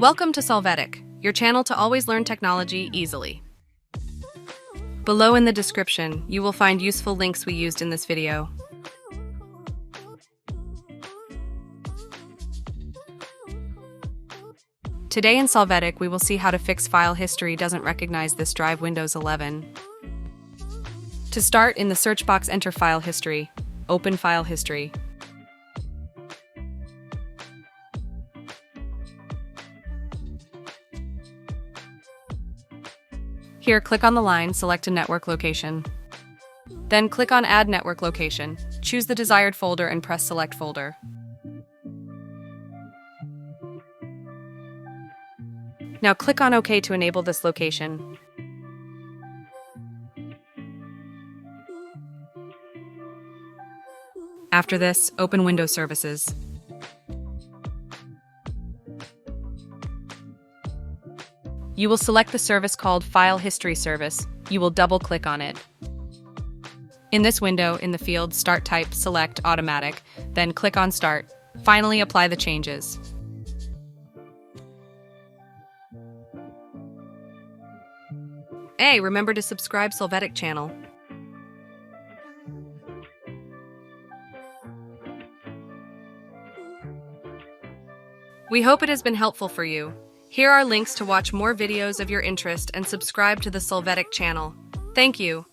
Welcome to Solvetic, your channel to always learn technology easily. Below in the description, you will find useful links we used in this video. Today in Solvetic, we will see how to fix file history doesn't recognize this drive Windows 11. To start, in the search box, enter File History. Open File History. Here, click on the line, select a network location. Then click on Add Network Location. Choose the desired folder and press Select Folder. Now click on OK to enable this location. After this, open Windows Services. You will select the service called File History Service. You will double-click on it. In this window, in the field Start Type, select Automatic, then click on Start. Finally, apply the changes. Hey, remember to subscribe Solvetic channel. We hope it has been helpful for you. Here are links to watch more videos of your interest and subscribe to the Solvetic channel. Thank you.